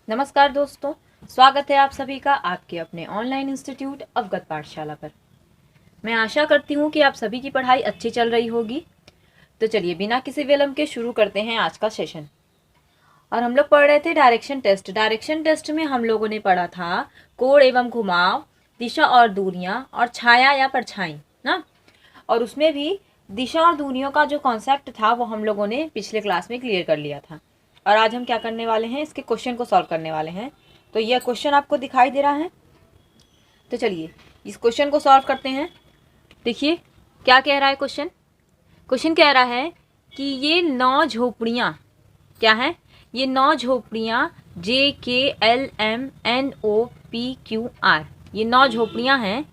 नमस्कार दोस्तों, स्वागत है आप सभी का आपके अपने ऑनलाइन इंस्टीट्यूट अवगत पाठशाला पर। मैं आशा करती हूँ कि आप सभी की पढ़ाई अच्छी चल रही होगी। तो चलिए बिना किसी विलंब के शुरू करते हैं आज का सेशन। और हम लोग पढ़ रहे थे डायरेक्शन टेस्ट। डायरेक्शन टेस्ट में हम लोगों ने पढ़ा था कोण एवं घुमाव, दिशा और दूरियां और छाया या परछाई ना। और उसमें भी दिशा और दूरियों का जो कॉन्सेप्ट था वो हम लोगों ने पिछले क्लास में क्लियर कर लिया था। और आज हम क्या करने वाले हैं, इसके क्वेश्चन को सॉल्व करने वाले हैं। तो यह क्वेश्चन आपको दिखाई दे रहा है, तो चलिए इस क्वेश्चन को सॉल्व करते हैं। देखिए क्या कह रहा है क्वेश्चन। क्वेश्चन कह रहा है कि ये 9 झोपड़ियाँ क्या हैं, ये 9 झोपड़ियाँ JKLMNOPQR, ये 9 झोपड़ियाँ हैं।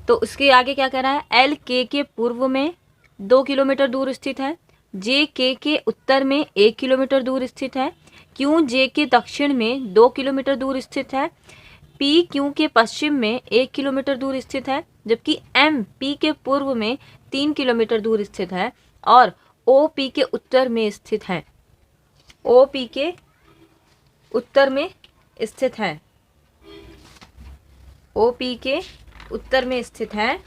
तो उसके आगे क्या कह रहा है, LK के पूर्व में 2 किलोमीटर दूर स्थित है, JK के उत्तर में 1 किलोमीटर दूर स्थित है, QJ के दक्षिण में 2 किलोमीटर दूर स्थित है, PQ के पश्चिम में 1 किलोमीटर दूर स्थित है, जबकि MP के पूर्व में 3 किलोमीटर दूर स्थित है और OP के उत्तर में स्थित है। OP के उत्तर में स्थित है, OP के उत्तर में स्थित है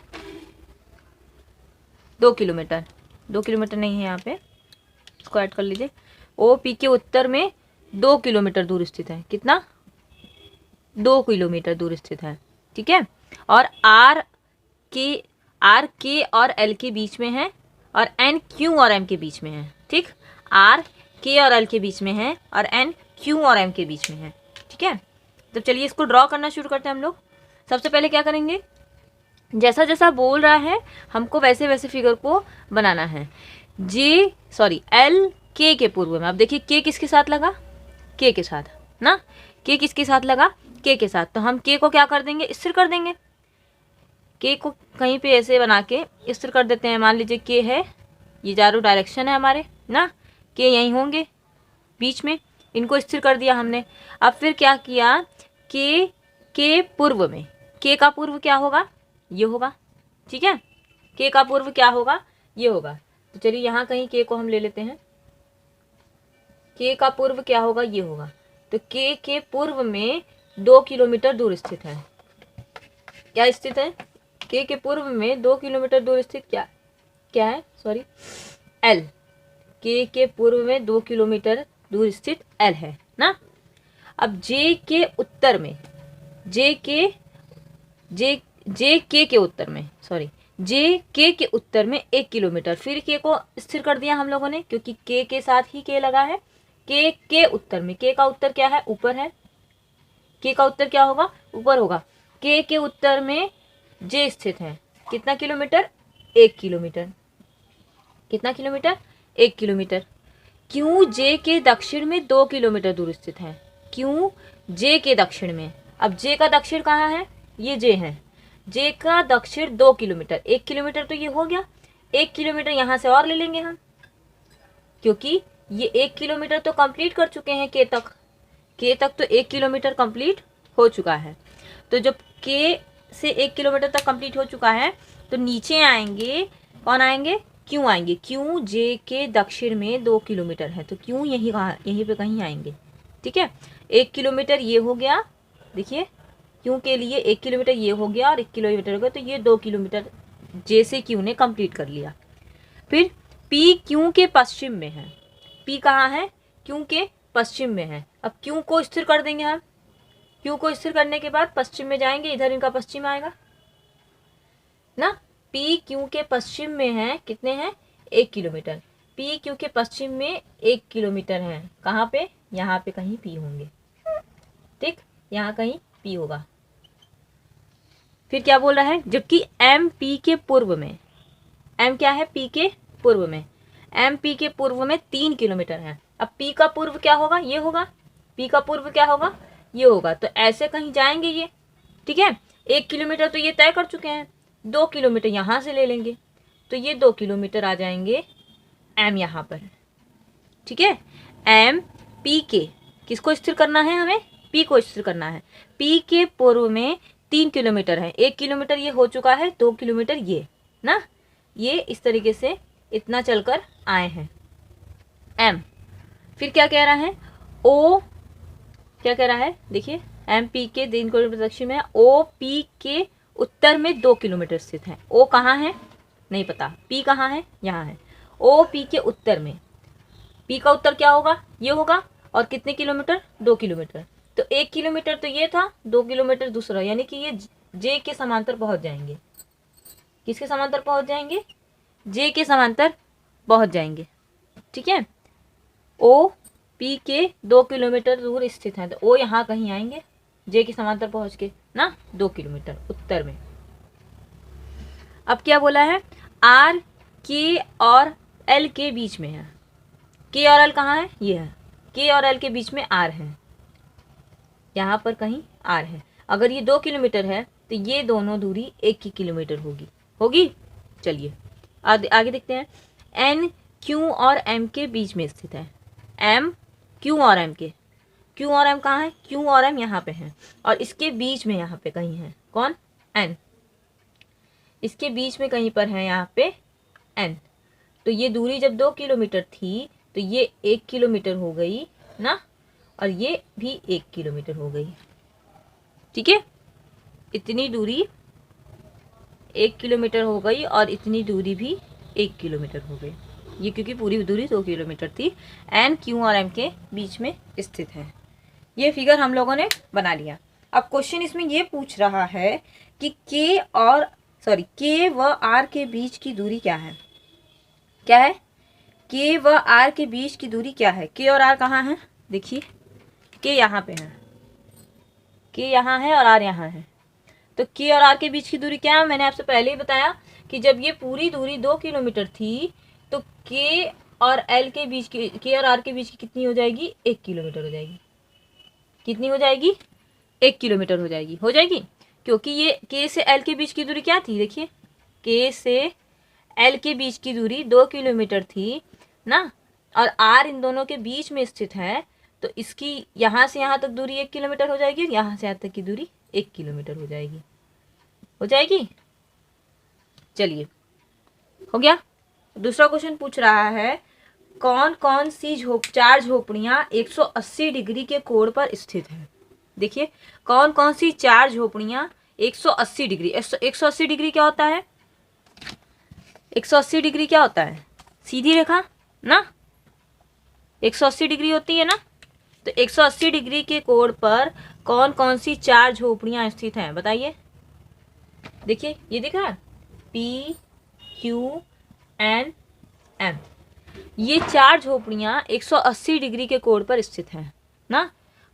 2 किलोमीटर, 2 किलोमीटर नहीं है यहाँ पे, इसको ऐड कर लीजिए। OP के उत्तर में 2 किलोमीटर दूर स्थित है। कितना? 2 किलोमीटर दूर स्थित है, ठीक है। और R K और L के बीच में है और N Q और M के बीच में है, ठीक। R K और L के बीच में है और N Q और M के बीच में है, ठीक है। तो चलिए इसको ड्रॉ करना शुरू करते हैं हम लोग। सबसे पहले क्या करेंगे, जैसा जैसा बोल रहा है हमको वैसे वैसे फिगर को बनाना है। L K के पूर्व में, अब देखिए K किसके साथ लगा, K के साथ ना। K किसके साथ लगा, K के साथ। तो हम K को क्या कर देंगे, स्थिर कर देंगे। K को कहीं पे ऐसे बना के स्थिर कर देते हैं। मान लीजिए K है, ये चारों डायरेक्शन है हमारे ना, K यहीं होंगे बीच में, इनको स्थिर कर दिया हमने। अब फिर क्या किया, K के पूर्व में, K का पूर्व क्या होगा, ये होगा, ठीक है। K का पूर्व क्या होगा, ये होगा। तो चलिए यहाँ कहीं K को हम ले लेते हैं। K का पूर्व क्या होगा, ये होगा। तो K के पूर्व में 2 किलोमीटर दूर स्थित है। क्या स्थित है, K के पूर्व में 2 किलोमीटर दूर स्थित क्या है, सॉरी, L। K के पूर्व में 2 किलोमीटर दूर स्थित L है ना। अब J के उत्तर में, J K के उत्तर में, सॉरी, J K के उत्तर में 1 किलोमीटर। फिर K को स्थिर कर दिया हम लोगों ने, क्योंकि K के साथ ही K लगा है। K के उत्तर में, K का उत्तर क्या है, ऊपर है। K का उत्तर क्या होगा, ऊपर होगा। K के उत्तर में J स्थित है। कितना किलोमीटर, 1 किलोमीटर। कितना किलोमीटर, 1 किलोमीटर। क्यों J के दक्षिण में 2 किलोमीटर दूर स्थित है, क्यों J के दक्षिण में। अब J का दक्षिण कहाँ है, ये J है। J का दक्षिण 2 किलोमीटर, 1 किलोमीटर तो ये हो गया। 1 किलोमीटर यहाँ से और ले लेंगे हम, क्योंकि ये 1 किलोमीटर तो कंप्लीट कर चुके हैं K तक तो 1 किलोमीटर कंप्लीट हो चुका है। तो जब K से 1 किलोमीटर तक कंप्लीट हो चुका है तो नीचे आएंगे, कौन आएंगे, क्यों आएंगे। क्यों J के दक्षिण में 2 किलोमीटर है, तो क्यों यहीं पे कहीं आएंगे, ठीक है। 1 किलोमीटर ये हो गया, देखिए क्यों के लिए 1 किलोमीटर ये हो गया और 1 किलोमीटर हो गया, तो ये 2 किलोमीटर J से क्यों ने कंप्लीट कर लिया। फिर P क्यों के पश्चिम में है, P कहाँ है, क्यों के पश्चिम में है। अब क्यों को स्थिर कर देंगे हम, क्यों को स्थिर करने के बाद पश्चिम में जाएंगे, इधर इनका पश्चिम आएगा ना। P क्यों के पश्चिम में है, कितने हैं, 1 किलोमीटर। P क्यों के पश्चिम में 1 किलोमीटर है, कहाँ पे, यहाँ पे कहीं P होंगे, ठीक, यहाँ कहीं P होगा। फिर क्या बोल रहा है, जबकि M P के पूर्व में, M क्या है, P के पूर्व में, M P के पूर्व में 3 किलोमीटर है। अब P का पूर्व क्या होगा, ये होगा। P का पूर्व क्या होगा, ये होगा। तो ऐसे कहीं जाएंगे ये, ठीक है। 1 किलोमीटर तो ये तय कर चुके हैं, 2 किलोमीटर यहाँ से ले लेंगे, तो ये 2 किलोमीटर आ जाएंगे M यहाँ पर, ठीक है। M P के, किसको स्थिर करना है हमें, P को स्थिर करना है। P के पूर्व में 3 किलोमीटर है, 1 किलोमीटर ये हो चुका है, 2 किलोमीटर ये ना, ये इस तरीके से इतना चलकर आए हैं M। फिर क्या कह रहा है, O क्या कह रहा है, देखिए MP के 3 किलोमीटर दक्षिण में, OP के उत्तर में 2 किलोमीटर स्थित है। O कहाँ है नहीं पता, P कहाँ है, यहाँ है। OP के उत्तर में, P का उत्तर क्या होगा, ये होगा, और कितने किलोमीटर, 2 किलोमीटर। तो 1 किलोमीटर तो ये था, 2 किलोमीटर दूसरा, यानी कि ये J के समांतर पहुंच जाएंगे। किसके समांतर पहुंच जाएंगे, J के समांतर पहुंच जाएंगे। ठीक है, OP के 2 किलोमीटर दूर स्थित है, तो O यहाँ कहीं आएंगे J के समांतर पहुंच के ना, 2 किलोमीटर उत्तर में। अब क्या बोला है, R K और L के बीच में है। K और L कहाँ है, ये है, K और L के बीच में R है, यहाँ पर कहीं R है। अगर ये 2 किलोमीटर है तो ये दोनों दूरी 1 ही किलोमीटर होगी। चलिए आगे देखते हैं। N Q और M के बीच में स्थित है। M Q और M के, Q और M कहाँ है, Q और M यहाँ पे हैं, और इसके बीच में यहाँ पे कहीं है कौन, N, इसके बीच में कहीं पर है यहाँ पे N। तो ये दूरी जब 2 किलोमीटर थी तो ये 1 किलोमीटर हो गई ना, और ये भी 1 किलोमीटर हो गई। ठीक है, इतनी दूरी 1 किलोमीटर हो गई और इतनी दूरी भी 1 किलोमीटर हो गई। ये क्योंकि पूरी दूरी 2 किलोमीटर थी, N Q और M के बीच में स्थित है। ये फिगर हम लोगों ने बना लिया। अब क्वेश्चन इसमें ये पूछ रहा है कि K व R के बीच की दूरी क्या है। क्या है, K व R के बीच की दूरी क्या है। K और R कहाँ है, देखिए K यहाँ पे है, K यहाँ है और R यहाँ है। तो K और R के बीच की दूरी क्या है, मैंने आपसे पहले ही बताया कि जब ये पूरी दूरी 2 किलोमीटर थी तो K और R के बीच की कितनी हो जाएगी, 1 किलोमीटर हो जाएगी। कितनी हो जाएगी, 1 किलोमीटर हो जाएगी, क्योंकि ये K से L के बीच की दूरी क्या थी, देखिए K से L के बीच की दूरी 2 किलोमीटर थी ना, और R इन दोनों के बीच में स्थित है, तो इसकी यहाँ से यहाँ तक दूरी 1 किलोमीटर हो जाएगी, और यहाँ से यहाँ तक की दूरी 1 किलोमीटर हो जाएगी। चलिए हो गया। दूसरा क्वेश्चन पूछ रहा है, कौन कौन सी 4 झोपड़ियाँ 180 डिग्री के कोण पर स्थित है। देखिए कौन कौन सी 4 झोपड़ियाँ 180 डिग्री, 180 डिग्री क्या होता है, 180 डिग्री क्या होता है, सीधी रेखा ना, 180 डिग्री होती है ना। तो 180 डिग्री के कोण पर कौन कौन सी 4 झोपड़ियाँ स्थित हैं, बताइए। देखिए ये दिख रहा है, P Q N M, ये 4 झोपड़ियाँ 180 डिग्री के कोण पर स्थित हैं ना।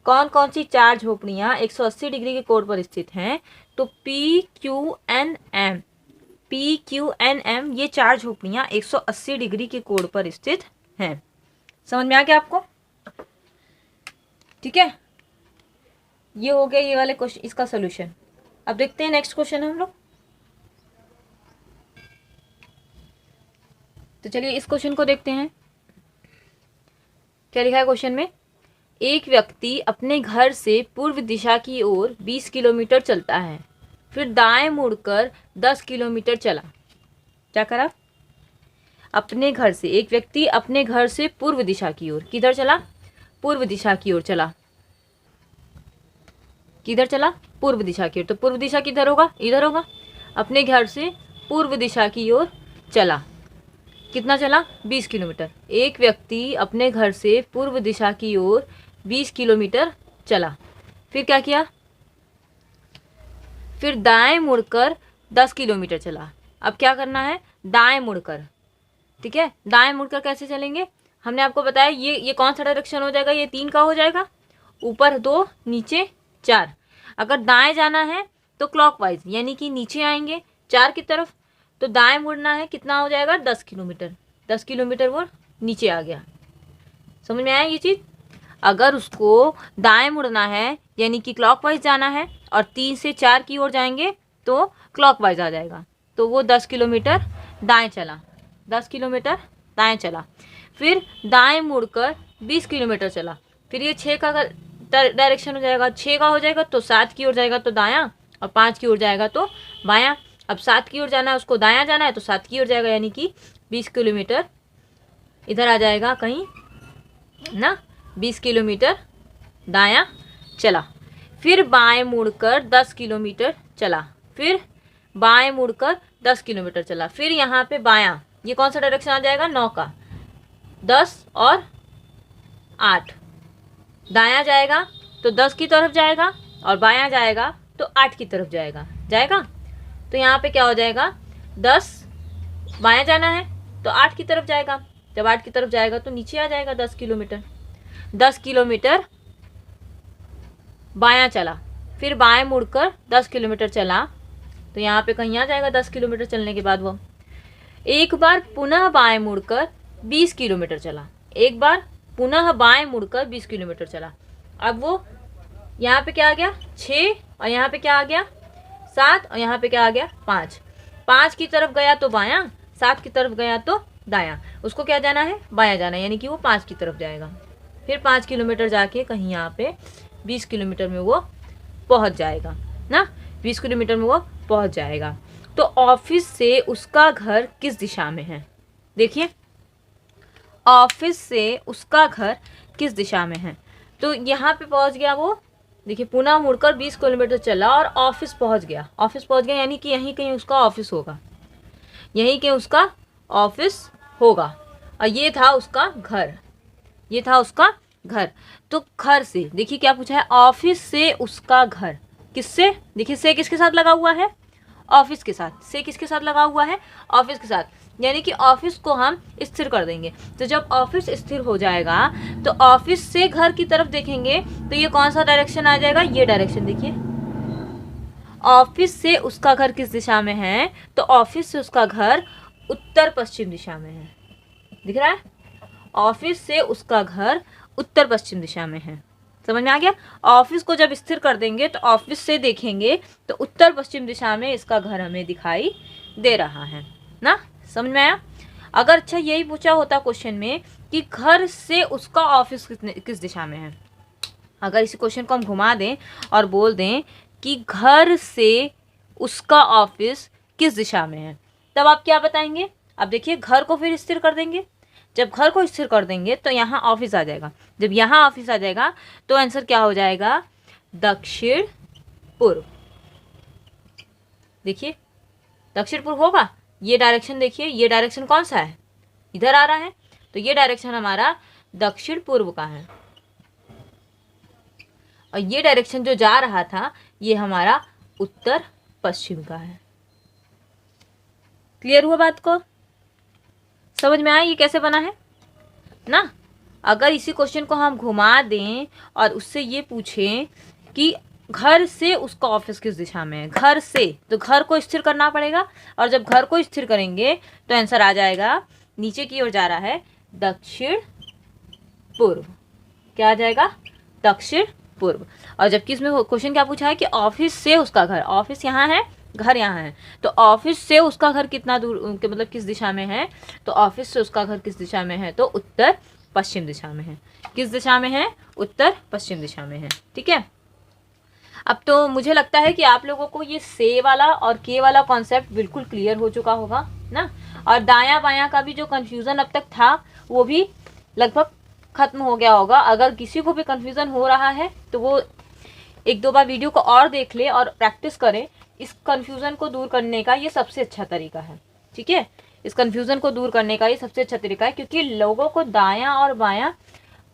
कौन कौन सी 4 झोपड़ियाँ 180 डिग्री के कोण पर स्थित हैं, तो P Q N M ये 4 झोपड़ियाँ 180 डिग्री के कोण पर स्थित हैं। समझ में आ गया आपको, ठीक है। ये हो गया ये वाले क्वेश्चन, इसका सोल्यूशन। अब देखते हैं नेक्स्ट क्वेश्चन हम लोग। तो चलिए इस क्वेश्चन को देखते हैं, क्या लिखा है क्वेश्चन में। एक व्यक्ति अपने घर से पूर्व दिशा की ओर 20 किलोमीटर चलता है, फिर दाएं मुड़कर 10 किलोमीटर चला। क्या करा, अपने घर से, एक व्यक्ति अपने घर से पूर्व दिशा की ओर, किधर चला, पूर्व दिशा की ओर चला। किधर चला, पूर्व दिशा की ओर। तो पूर्व दिशा किधर होगा, इधर होगा। अपने घर से पूर्व दिशा की ओर चला, कितना चला, 20 किलोमीटर। एक व्यक्ति अपने घर से पूर्व दिशा की ओर 20 किलोमीटर चला, फिर क्या किया, फिर दाएं मुड़कर 10 किलोमीटर चला। अब क्या करना है, दाएं मुड़कर, ठीक है। दाएं मुड़कर कैसे चलेंगे, हमने आपको बताया ये कौन सा डायरेक्शन हो जाएगा, ये 3 का हो जाएगा, ऊपर 2 नीचे 4। अगर दाएं जाना है तो क्लॉकवाइज, यानी कि नीचे आएंगे 4 की तरफ, तो दाएं मुड़ना है, कितना हो जाएगा, 10 किलोमीटर। 10 किलोमीटर वो नीचे आ गया। समझ में आया ये चीज़। अगर उसको दाएं मुड़ना है यानी कि क्लॉकवाइज जाना है और 3 से 4 की ओर जाएंगे तो क्लॉकवाइज आ जाएगा, तो वो 10 किलोमीटर दाएं चला, 10 किलोमीटर दाएं चला। फिर दाएं मुड़कर 20 किलोमीटर चला, फिर ये 6 का डायरेक्शन हो जाएगा, 6 का हो जाएगा तो 7 की ओर जाएगा तो दायां, और 5 की ओर जाएगा तो बायां। अब 7 की ओर जाना है, उसको दायां जाना है तो 7 की ओर जाएगा, यानी कि 20 किलोमीटर इधर आ जाएगा कहीं ना, 20 किलोमीटर दायां चला, फिर बाएं मुड़कर 10 किलोमीटर चला, फिर बाएं मुड़कर 10 किलोमीटर चला, फिर यहाँ पे बायां, ये कौन सा डायरेक्शन आ जाएगा, 9 का, 10 और 8, दायां जाएगा तो 10 की तरफ जाएगा और बायां जाएगा तो 8 की तरफ जाएगा, तो यहाँ पे क्या हो जाएगा, 10 बायां जाना है तो 8 की तरफ जाएगा, जब 8 की तरफ जाएगा तो नीचे आ जाएगा 10 किलोमीटर, 10 किलोमीटर बायां चला, फिर बाएं मुड़कर 10 किलोमीटर चला, तो यहाँ पे कहीं आ जाएगा 10 किलोमीटर चलने के बाद वो एक बार पुनः बाएं मुड़कर 20 किलोमीटर चला, एक बार पुनः बाएं मुड़कर 20 किलोमीटर चला। अब वो यहाँ पे क्या आ गया, 6, और यहाँ पे क्या आ गया, 7, और यहाँ पे क्या आ गया, 5, 5 की तरफ गया तो बायां, 7 की तरफ गया तो दायां, उसको क्या जाना है, बायां जाना है, यानी कि वो 5 की तरफ जाएगा, फिर 5 किलोमीटर जाके कहीं यहाँ पे 20 किलोमीटर में वो पहुँच जाएगा ना, 20 किलोमीटर में वो पहुँच जाएगा। तो ऑफिस से उसका घर किस दिशा में है, देखिए ऑफिस से उसका घर किस दिशा में है, तो यहाँ पे पहुँच गया वो, देखिए पुनः मुड़कर 20 किलोमीटर चला और ऑफिस पहुँच गया, ऑफिस पहुँच गया यानी कि यहीं कहीं उसका ऑफिस होगा, यहीं कहीं उसका ऑफिस होगा, और ये था उसका घर, ये था उसका घर। तो घर से देखिए क्या पूछा है, ऑफिस से उसका घर, किससे, देखिए से किसके साथ लगा हुआ है, ऑफिस के साथ, से किसके साथ लगा हुआ है, ऑफिस के साथ, यानी कि ऑफिस को हम स्थिर कर देंगे, तो जब ऑफिस स्थिर हो जाएगा तो ऑफिस से घर की तरफ देखेंगे तो ये कौन सा डायरेक्शन आ जाएगा, ये डायरेक्शन, देखिए ऑफिस से उसका घर किस दिशा में है, तो ऑफिस से उसका घर उत्तर पश्चिम दिशा में है, दिख रहा है, ऑफिस से उसका घर उत्तर पश्चिम दिशा में है, समझ में आ गया। ऑफिस को जब स्थिर कर देंगे तो ऑफिस से देखेंगे तो उत्तर पश्चिम दिशा में इसका घर हमें दिखाई दे रहा है ना, समझ में आया। अगर अच्छा यही पूछा होता क्वेश्चन में कि घर से उसका ऑफिस किस दिशा में है, अगर इसी क्वेश्चन को हम घुमा दें और बोल दें कि घर से उसका ऑफिस किस दिशा में है, तब आप क्या बताएंगे। अब देखिए घर को फिर स्थिर कर देंगे, जब घर को स्थिर कर देंगे तो यहाँ ऑफिस आ जाएगा, जब यहाँ ऑफिस आ जाएगा तो आंसर क्या हो जाएगा, दक्षिण पूर्व। देखिए दक्षिण पूर्व होगा, ये डायरेक्शन देखिए, ये डायरेक्शन कौन सा है, इधर आ रहा है, तो ये डायरेक्शन हमारा दक्षिण पूर्व का है, और ये डायरेक्शन जो जा रहा था ये हमारा उत्तर पश्चिम का है। क्लियर हुआ बात को, समझ में आया ये कैसे बना है ना। अगर इसी क्वेश्चन को हम घुमा दें और उससे ये पूछें कि घर से उसका ऑफिस किस दिशा में है, घर से, तो घर को स्थिर करना पड़ेगा, और जब घर को स्थिर करेंगे तो आंसर आ जाएगा, नीचे की ओर जा रहा है, दक्षिण पूर्व, क्या आ जाएगा, दक्षिण पूर्व। और जबकि इसमें क्वेश्चन क्या पूछा है कि ऑफिस से उसका घर, ऑफिस यहाँ है, घर यहाँ है, तो ऑफिस से उसका घर कितना दूर, मतलब किस दिशा में है, तो ऑफिस से उसका घर किस दिशा में है, तो उत्तर पश्चिम दिशा में है, किस दिशा में है, उत्तर पश्चिम दिशा में है, ठीक है। अब तो मुझे लगता है कि आप लोगों को ये से वाला और के वाला कॉन्सेप्ट बिल्कुल क्लियर हो चुका होगा ना, और दायां बायां का भी जो कन्फ्यूज़न अब तक था वो भी लगभग ख़त्म हो गया होगा। अगर किसी को भी कन्फ्यूज़न हो रहा है तो वो 1-2 बार वीडियो को और देख ले और प्रैक्टिस करें, इस कन्फ्यूज़न को दूर करने का ये सबसे अच्छा तरीका है, ठीक है, इस कन्फ्यूज़न को दूर करने का ये सबसे अच्छा तरीका है, क्योंकि लोगों को दायां और बायां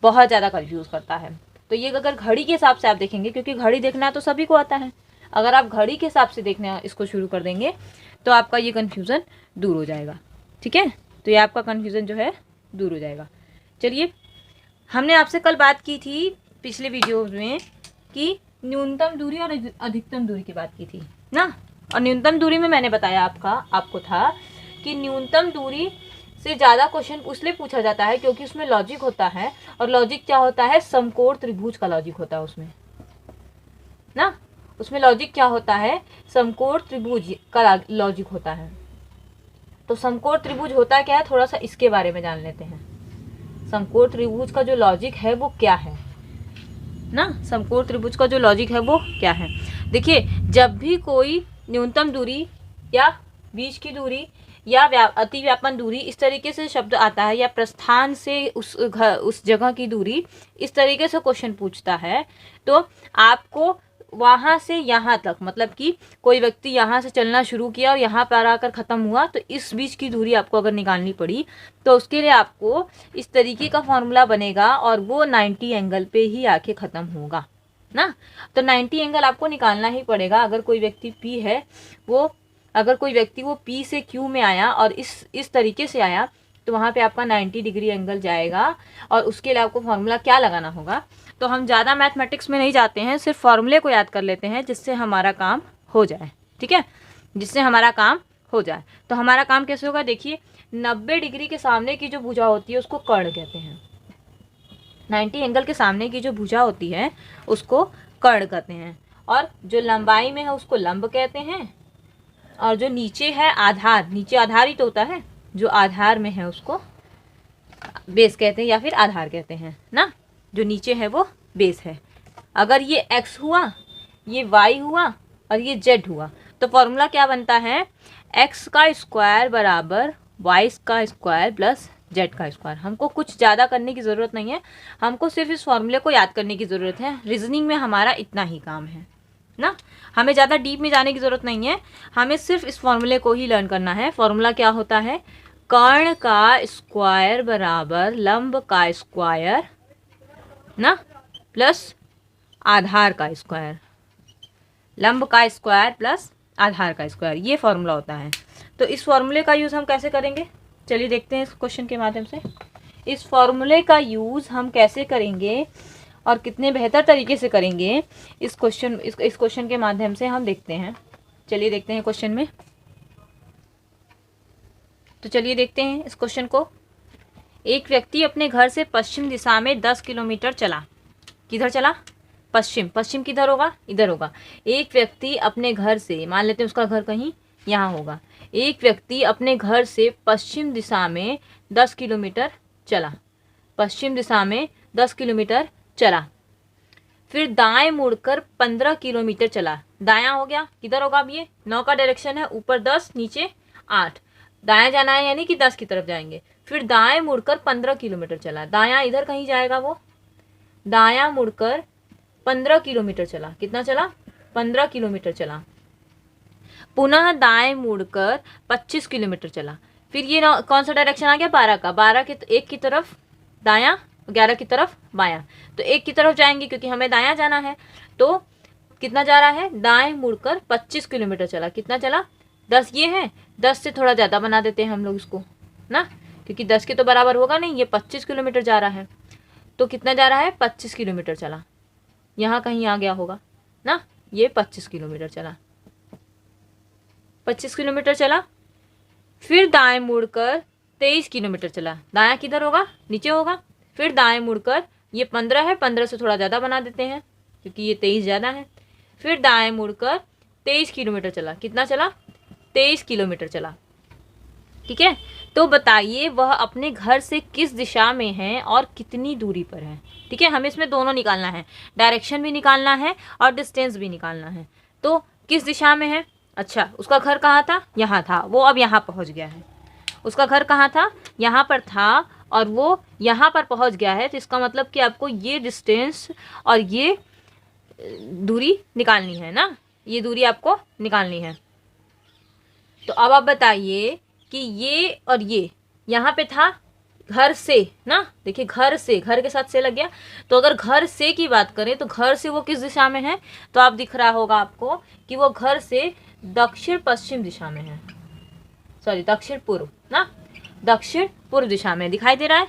बहुत ज़्यादा कन्फ्यूज़ करता है। तो ये अगर घड़ी के हिसाब से आप देखेंगे, क्योंकि घड़ी देखना तो सभी को आता है, अगर आप घड़ी के हिसाब से देखना इसको शुरू कर देंगे तो आपका ये कन्फ्यूज़न दूर हो जाएगा, ठीक है, तो ये आपका कन्फ्यूज़न जो है दूर हो जाएगा। चलिए, हमने आपसे कल बात की थी पिछले वीडियो में कि न्यूनतम दूरी और अधिकतम दूरी की बात की थी ना, और न्यूनतम दूरी में मैंने बताया आपको था कि न्यूनतम दूरी से ज़्यादा क्वेश्चन इसलिए पूछा जाता है क्योंकि उसमें लॉजिक होता है, और लॉजिक क्या होता है, समकोण त्रिभुज का लॉजिक होता है उसमें ना, उसमें लॉजिक क्या होता है, समकोण त्रिभुज का लॉजिक होता है। तो समकोण त्रिभुज होता क्या है, थोड़ा सा इसके बारे में जान लेते हैं। समकोण त्रिभुज का जो लॉजिक है वो क्या है ना, समकोण त्रिभुज का जो लॉजिक है वो क्या है। देखिए, जब भी कोई न्यूनतम दूरी या बीच की दूरी या अति व्यापन दूरी, इस तरीके से शब्द आता है, या प्रस्थान से उस जगह की दूरी, इस तरीके से क्वेश्चन पूछता है, तो आपको वहाँ से यहाँ तक, मतलब कि कोई व्यक्ति यहाँ से चलना शुरू किया और यहाँ पर आकर ख़त्म हुआ, तो इस बीच की दूरी आपको अगर निकालनी पड़ी तो उसके लिए आपको इस तरीके का फॉर्मूला बनेगा और वो 90 एंगल पे ही आके ख़त्म होगा ना। तो 90 एंगल आपको निकालना ही पड़ेगा। अगर कोई व्यक्ति P है, अगर कोई व्यक्ति वो P से Q में आया और इस तरीके से आया, तो वहाँ पे आपका 90 डिग्री एंगल जाएगा। और उसके लिए आपको फॉर्मूला क्या लगाना होगा, तो हम ज़्यादा मैथमेटिक्स में नहीं जाते हैं, सिर्फ फॉर्मूले को याद कर लेते हैं जिससे हमारा काम हो जाए। ठीक है, जिससे हमारा काम हो जाए। तो हमारा काम कैसे होगा, देखिए 90 डिग्री के सामने की जो भुजा होती है उसको कर्ण कहते हैं। 90 एंगल के सामने की जो भुजा होती है उसको कर्ण कहते हैं, और जो लंबाई में है उसको लंब कहते हैं, और जो नीचे है आधार, नीचे आधार ही तो होता है, जो आधार में है उसको बेस कहते हैं या फिर आधार कहते हैं ना। जो नीचे है वो बेस है। अगर ये x हुआ, ये y हुआ और ये z हुआ, तो फॉर्मूला क्या बनता है, x का स्क्वायर बराबर y का स्क्वायर प्लस z का स्क्वायर। हमको कुछ ज़्यादा करने की ज़रूरत नहीं है, हमको सिर्फ इस फॉर्मूले को याद करने की ज़रूरत है। रीजनिंग में हमारा इतना ही काम है ना, हमें ज़्यादा डीप में जाने की ज़रूरत नहीं है, हमें सिर्फ इस फॉर्मूले को ही लर्न करना है। फॉर्मूला क्या होता है, कर्ण का स्क्वायर बराबर लंब का स्क्वायर ना प्लस आधार का स्क्वायर, लंब का स्क्वायर प्लस आधार का स्क्वायर, ये फॉर्मूला होता है। तो इस फॉर्मूले का यूज़ हम कैसे करेंगे, चलिए देखते हैं इस क्वेश्चन के माध्यम से। इस फॉर्मूले का यूज़ हम कैसे करेंगे और कितने बेहतर तरीके से करेंगे, इस क्वेश्चन के माध्यम से हम देखते हैं। चलिए देखते हैं क्वेश्चन में। तो चलिए देखते हैं इस क्वेश्चन को। एक व्यक्ति अपने घर से पश्चिम दिशा में 10 किलोमीटर चला। किधर चला, पश्चिम। पश्चिम किधर होगा, इधर होगा। एक व्यक्ति अपने घर से, मान लेते हैं उसका घर कहीं यहाँ होगा, एक व्यक्ति अपने घर से पश्चिम दिशा में 10 किलोमीटर चला, पश्चिम दिशा में 10 किलोमीटर चला, फिर दाएं मुड़कर 15 किलोमीटर चला। दायां हो गया, किधर होगा, अब ये 9 का डायरेक्शन है, ऊपर 10 नीचे 8, दायां जाना है यानी कि 10 की तरफ जाएंगे। फिर दाएं मुड़कर 15 किलोमीटर चला, दायां इधर कहीं जाएगा, वो दायां मुड़कर 15 किलोमीटर चला। कितना चला, 15 किलोमीटर चला। पुनः दाएं मुड़कर 25 किलोमीटर चला। फिर ये कौन सा डायरेक्शन आ गया, 12 का। 12 के एक की तरफ दायां, 11 की तरफ बायां, तो एक की तरफ जाएंगे क्योंकि हमें दायां जाना है। तो कितना जा रहा है, दाएं मुड़कर 25 किलोमीटर चला। कितना चला, 10 ये है, 10 से थोड़ा ज़्यादा बना देते हैं हम लोग इसको ना, क्योंकि 10 के तो बराबर होगा नहीं, ये 25 किलोमीटर जा रहा है। तो कितना जा रहा है, 25 किलोमीटर चला। यहाँ कहीं आ गया होगा ना, ये 25 किलोमीटर चला, 25 किलोमीटर चला। फिर दाएं मुड़कर 23 किलोमीटर चला। दायां किधर होगा, नीचे होगा। फिर दाएं मुड़कर, ये 15 है, 15 से थोड़ा ज़्यादा बना देते हैं क्योंकि ये 23 ज़्यादा है। फिर दाएं मुड़कर 23 किलोमीटर चला। कितना चला, 23 किलोमीटर चला। ठीक है, तो बताइए वह अपने घर से किस दिशा में है और कितनी दूरी पर है। ठीक है, हमें इसमें दोनों निकालना है, डायरेक्शन भी निकालना है और डिस्टेंस भी निकालना है। तो किस दिशा में है, अच्छा उसका घर कहाँ था, यहाँ था, वो अब यहाँ पहुँच गया है। उसका घर कहाँ था, यहाँ पर था और वो यहाँ पर पहुँच गया है। तो इसका मतलब कि आपको ये डिस्टेंस और ये दूरी निकालनी है ना, ये दूरी आपको निकालनी है। तो अब आप बताइए कि ये और ये यहाँ पे था घर से ना, देखिए घर से, घर के साथ से लग गया। तो अगर घर से की बात करें तो घर से वो किस दिशा में है, तो आप दिख रहा होगा आपको कि वो घर से दक्षिण पश्चिम दिशा में है, सॉरी दक्षिण पूर्व ना, दक्षिण पूर्व दिशा में दिखाई दे रहा है।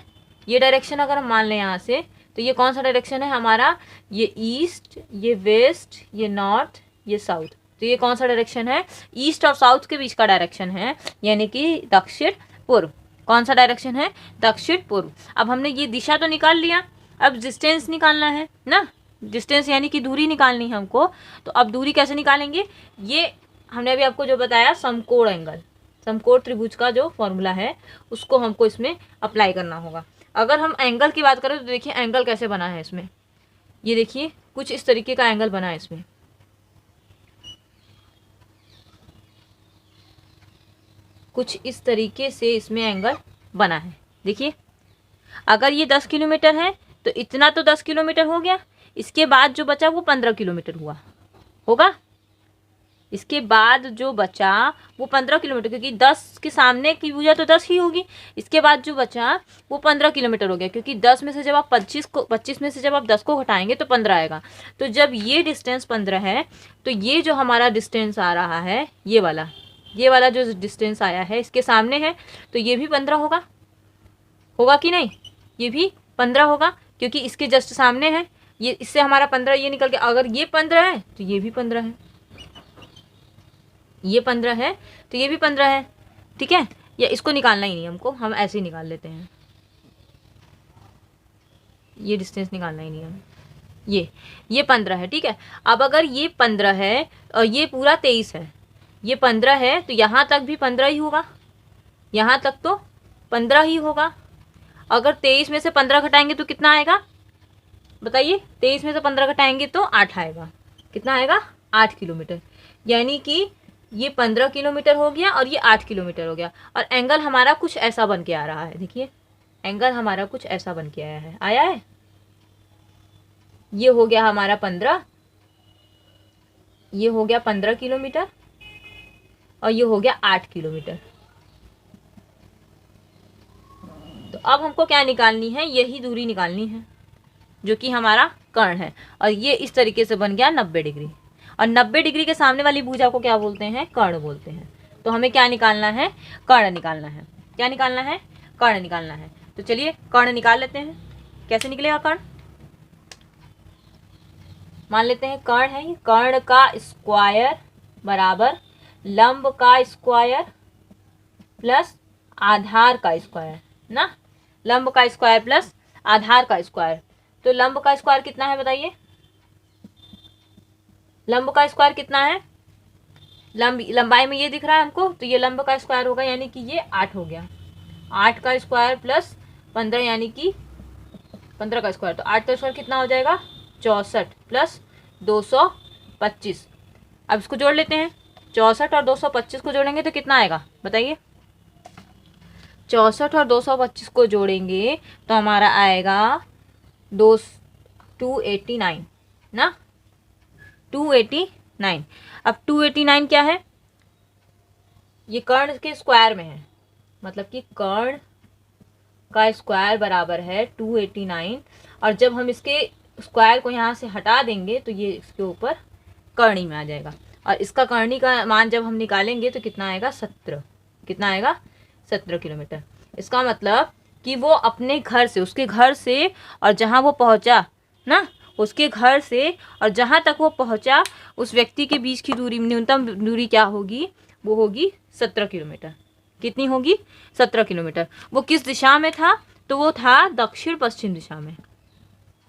ये डायरेक्शन अगर हम मान लें यहाँ से, तो ये कौन सा डायरेक्शन है हमारा, ये ईस्ट, ये वेस्ट, ये नॉर्थ, ये साउथ। तो ये कौन सा डायरेक्शन है, ईस्ट और साउथ के बीच का डायरेक्शन है, यानी कि दक्षिण पूर्व। कौन सा डायरेक्शन है, दक्षिण पूर्व। अब हमने ये दिशा तो निकाल लिया, अब डिस्टेंस निकालना है ना, डिस्टेंस यानी कि दूरी निकालनी है हमको। तो अब दूरी कैसे निकालेंगे, ये हमने अभी आपको जो बताया समकोण एंगल, समकोण त्रिभुज का जो फॉर्मूला है उसको हमको इसमें अप्लाई करना होगा। अगर हम एंगल की बात करें तो देखिए एंगल कैसे बना है इसमें, ये देखिए कुछ इस तरीके का एंगल बना है इसमें। कुछ इस तरीके से इसमें एंगल बना है। देखिए, अगर ये 10 किलोमीटर है तो इतना तो 10 किलोमीटर हो गया, इसके बाद जो बचा वो 15 किलोमीटर हुआ होगा। इसके बाद जो बचा वो 15 किलोमीटर, क्योंकि 10 के सामने की भुजा तो 10 ही होगी। इसके बाद जो बचा वो 15 किलोमीटर हो गया, क्योंकि 10 में से जब आप 25 में से जब आप 10 को घटाएंगे तो 15 आएगा। तो जब ये डिस्टेंस 15 है तो ये जो हमारा डिस्टेंस आ रहा है, ये वाला जो डिस्टेंस आया है इसके सामने है, तो ये भी 15 होगा कि नहीं? ये भी 15 होगा, क्योंकि इसके जस्ट सामने है। ये इससे हमारा 15 ये निकल के, अगर ये 15 है तो ये भी 15 है, ये 15 है तो ये भी 15 है। ठीक है, या इसको निकालना ही नहीं हमको, हम ऐसे ही निकाल लेते हैं, ये डिस्टेंस निकालना ही नहीं है। ये 15 है। ठीक है, अब अगर ये 15 है और ये पूरा 23 है, ये 15 है तो यहाँ तक भी 15 ही होगा, यहाँ तक तो 15 ही होगा। अगर 23 में से 15 घटाएंगे तो कितना आएगा बताइए? 23 में से 15 घटाएंगे तो 8 आएगा। कितना आएगा? 8 किलोमीटर। यानी कि ये 15 किलोमीटर हो गया और ये 8 किलोमीटर हो गया, और एंगल हमारा कुछ ऐसा बन के आ रहा है। देखिए, एंगल हमारा कुछ ऐसा बन के आया है। ये हो गया हमारा 15, ये हो गया 15 किलोमीटर और ये हो गया 8 किलोमीटर। तो अब हमको क्या निकालनी है? यही दूरी निकालनी है जो कि हमारा कर्ण है, और ये इस तरीके से बन गया 90 डिग्री। और 90 डिग्री के सामने वाली भुजा को क्या बोलते हैं? कर्ण बोलते हैं। तो हमें क्या निकालना है? कर्ण निकालना है। क्या निकालना है? कर्ण निकालना है। तो चलिए कर्ण निकाल लेते हैं। कैसे निकलेगा कर्ण? मान लेते हैं कर्ण है, ये कर्ण का स्क्वायर बराबर लंब का स्क्वायर प्लस आधार का स्क्वायर ना, लंब का स्क्वायर प्लस आधार का स्क्वायर। तो लंब का स्क्वायर कितना है बताइए? लंब का स्क्वायर कितना है? लंबाई में ये दिख रहा है हमको, तो ये लंब का स्क्वायर होगा, यानी कि ये 8 हो गया। 8 का स्क्वायर प्लस 15 यानी कि 15 का स्क्वायर, तो 8 का स्क्वायर कितना हो जाएगा? 64 प्लस 225। अब इसको जोड़ लेते हैं। 64 और 225 को जोड़ेंगे तो कितना आएगा बताइए? 64 और 225 को जोड़ेंगे तो हमारा आएगा 289 ना, 289। अब 289 क्या है? ये कर्ण के स्क्वायर में है, मतलब कि कर्ण का स्क्वायर बराबर है 289, और जब हम इसके स्क्वायर को यहाँ से हटा देंगे तो ये इसके ऊपर कर्णी में आ जाएगा, और इसका कर्णी का मान जब हम निकालेंगे तो कितना आएगा? 17। कितना आएगा? 17 किलोमीटर। इसका मतलब कि वो अपने घर से, उसके घर से और जहाँ वो पहुँचा ना, उसके घर से और जहाँ तक वो पहुँचा उस व्यक्ति के बीच की दूरी, न्यूनतम दूरी क्या होगी? वो होगी 17 किलोमीटर। कितनी होगी? 17 किलोमीटर। वो किस दिशा में था? तो वो था दक्षिण पश्चिम दिशा में,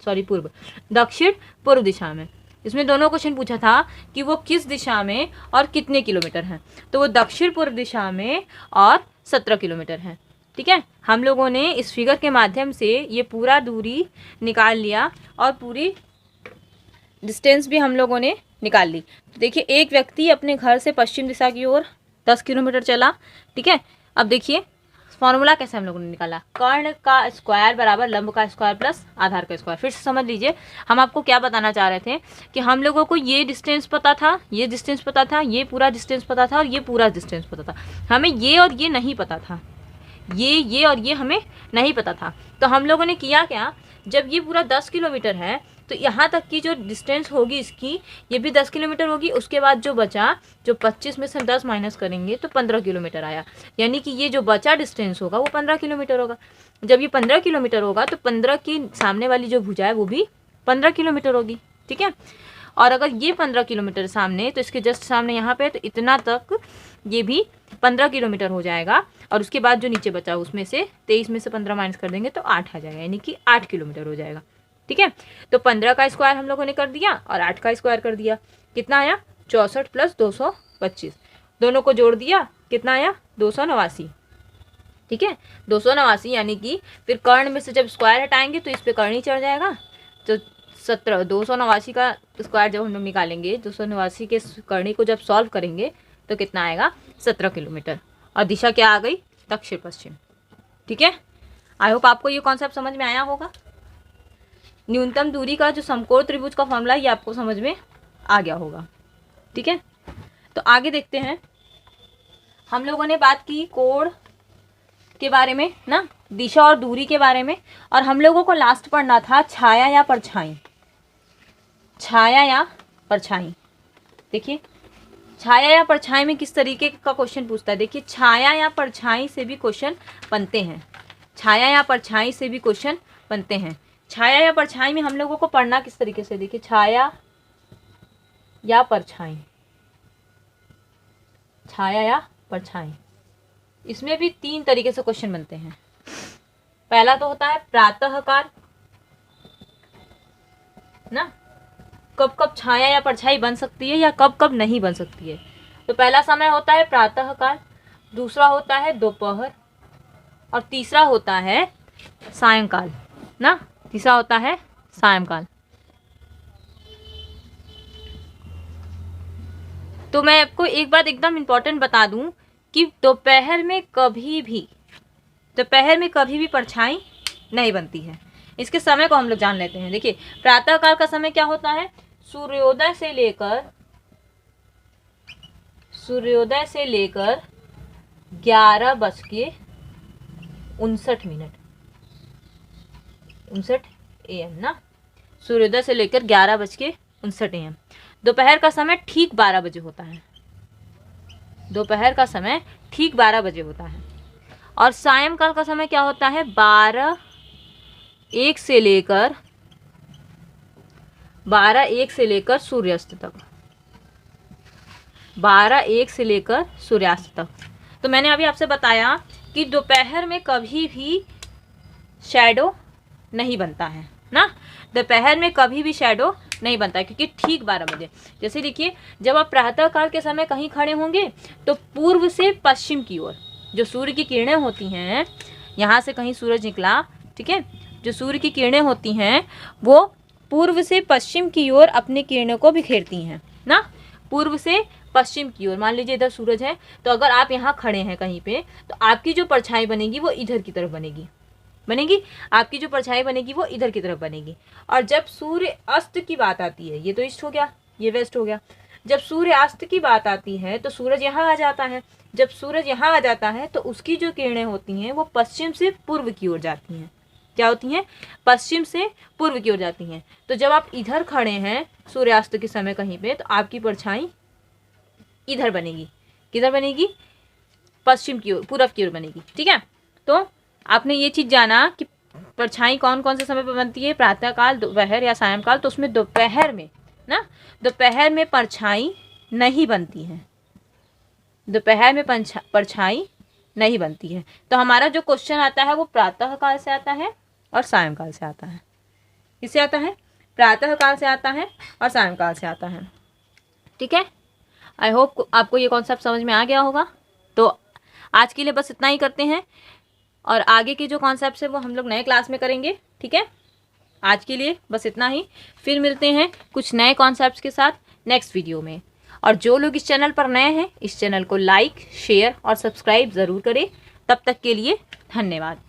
सॉरी पूर्व, दक्षिण पूर्व दिशा में। इसमें दोनों क्वेश्चन पूछा था कि वो किस दिशा में और कितने किलोमीटर हैं, तो वो दक्षिण पूर्व दिशा में और 17 किलोमीटर है। ठीक है, हम लोगों ने इस फिगर के माध्यम से ये पूरा दूरी निकाल लिया और पूरी डिस्टेंस भी हम लोगों ने निकाल ली। तो देखिए, एक व्यक्ति अपने घर से पश्चिम दिशा की ओर 10 किलोमीटर चला। ठीक है, अब देखिए फॉर्मूला कैसे हम लोगों ने निकाला? कर्ण का स्क्वायर बराबर लंब का स्क्वायर प्लस आधार का स्क्वायर। फिर से समझ लीजिए, हम आपको क्या बताना चाह रहे थे कि हम लोगों को ये डिस्टेंस पता था, ये डिस्टेंस पता था, ये पूरा डिस्टेंस पता था और ये पूरा डिस्टेंस पता था। हमें ये और ये नहीं पता था, ये और ये हमें नहीं पता था। तो हम लोगों ने किया क्या? जब ये पूरा 10 किलोमीटर है तो यहाँ तक की जो डिस्टेंस होगी इसकी, ये भी 10 किलोमीटर होगी। उसके बाद जो बचा, जो 25 में से 10 माइनस करेंगे तो 15 किलोमीटर आया, यानी कि ये जो बचा डिस्टेंस होगा वो 15 किलोमीटर होगा। जब ये 15 किलोमीटर होगा तो 15 की सामने वाली जो भुजा है वो भी 15 किलोमीटर होगी। ठीक है, और अगर ये 15 किलोमीटर सामने, तो इसके जस्ट सामने यहाँ पे, तो इतना तक ये भी 15 किलोमीटर हो जाएगा। और उसके बाद जो नीचे बचा उसमें से 23 में से 15 माइनस कर देंगे तो 8 आ जाएगा, यानी कि 8 किलोमीटर हो जाएगा। ठीक है, तो 15 का स्क्वायर हम लोगों ने कर दिया और 8 का स्क्वायर कर दिया। कितना आया? 64 प्लस 225, दोनों को जोड़ दिया, कितना आया? 289। ठीक है, 289, यानी कि फिर कर्ण में से जब स्क्वायर हटाएंगे तो इस पे कर्ण ही चढ़ जाएगा। तो 289 का स्क्वायर जब हम लोग निकालेंगे, 289 के कर्णी को जब सॉल्व करेंगे तो कितना आएगा? 17 किलोमीटर। और दिशा क्या आ गई, दक्षिण पश्चिम। ठीक है, आई होप आपको ये कॉन्सेप्ट समझ में आया होगा। न्यूनतम दूरी का जो समकोण त्रिभुज का फॉर्मूला ये आपको समझ में आ गया होगा। ठीक है, तो आगे देखते हैं। हम लोगों ने बात की कोण के बारे में ना, दिशा और दूरी के बारे में, और हम लोगों को लास्ट पढ़ना था छाया या परछाई। छाया या परछाई, देखिए छाया या परछाई में किस तरीके का क्वेश्चन पूछता है। देखिए छाया या परछाई से भी क्वेश्चन बनते हैं, छाया या परछाई से भी क्वेश्चन बनते हैं। छाया या परछाई में हम लोगों को पढ़ना किस तरीके से, देखिए छाया या परछाई, छाया या परछाई, इसमें भी 3 तरीके से क्वेश्चन बनते हैं। पहला तो होता है प्रातःकाल ना, कब कब छाया या परछाई बन सकती है या कब कब नहीं बन सकती है। तो पहला समय होता है प्रातःकाल, दूसरा होता है दोपहर, और तीसरा होता है सायंकाल ना, तीसरा होता है सायंकाल। तो मैं आपको एक बात एकदम इम्पोर्टेंट बता दूं कि दोपहर में कभी भी परछाई नहीं बनती है। इसके समय को हम लोग जान लेते हैं। देखिए प्रातःकाल का समय क्या होता है, सूर्योदय से लेकर 11:59 AM ना, सूर्योदय से लेकर 11:59 AM। दोपहर का समय ठीक 12 बजे होता है, दोपहर का समय ठीक 12 बजे होता है। और सायंकाल का समय क्या होता है, 12:01 से लेकर सूर्यास्त तक, 12:01 से लेकर सूर्यास्त तक। तो मैंने अभी आपसे बताया कि दोपहर में कभी भी शैडो नहीं बनता है ना, दोपहर में कभी भी शैडो नहीं बनता है, क्योंकि ठीक 12 बजे। जैसे देखिए जब आप प्रातःकाल के समय कहीं खड़े होंगे तो पूर्व से पश्चिम की ओर जो सूर्य की किरणें होती हैं, यहाँ से कहीं सूरज निकला, ठीक है, जो सूर्य की किरणें होती हैं वो पूर्व से पश्चिम की ओर अपनी किरणों को बिखेरती हैं ना, पूर्व से पश्चिम की ओर। मान लीजिए इधर सूरज है, तो अगर आप यहाँ खड़े हैं कहीं पे, तो आपकी जो परछाई बनेगी वो इधर की तरफ बनेगी, आपकी जो परछाई बनेगी वो इधर की तरफ बनेगी। और जब सूर्य अस्त की बात आती है, ये तो ईस्ट हो गया, ये वेस्ट हो गया, जब सूर्य अस्त की बात आती है तो सूरज यहाँ आ जाता है। जब सूरज यहाँ आ जाता है तो उसकी जो किरणें होती हैं वो पश्चिम से पूर्व की ओर जाती हैं। क्या होती हैं, पश्चिम से पूर्व की ओर जाती हैं। तो जब आप इधर खड़े हैं सूर्यास्त के समय कहीं पे, तो आपकी परछाई इधर बनेगी, किधर बनेगी, पश्चिम की ओर, पूर्व की ओर बनेगी। ठीक है, तो आपने ये चीज़ जाना कि परछाई कौन कौन से समय पर बनती है, प्रातःकाल, दोपहर या सायंकाल। तो उसमें दोपहर में ना, दोपहर में परछाई नहीं बनती है, दोपहर में परछाई नहीं बनती है। तो हमारा जो क्वेश्चन आता है वो प्रातःकाल से आता है और सायंकाल से आता है। किससे आता है, प्रातःकाल से आता है और सायंकाल से आता है। ठीक है, आई होप आपको ये कॉन्सेप्ट समझ में आ गया होगा। तो आज के लिए बस इतना ही करते हैं, और आगे के जो कॉन्सेप्ट है वो हम लोग नए क्लास में करेंगे। ठीक है, आज के लिए बस इतना ही, फिर मिलते हैं कुछ नए कॉन्सेप्ट्स के साथ नेक्स्ट वीडियो में। और जो लोग इस चैनल पर नए हैं, इस चैनल को लाइक, शेयर और सब्सक्राइब ज़रूर करें। तब तक के लिए धन्यवाद।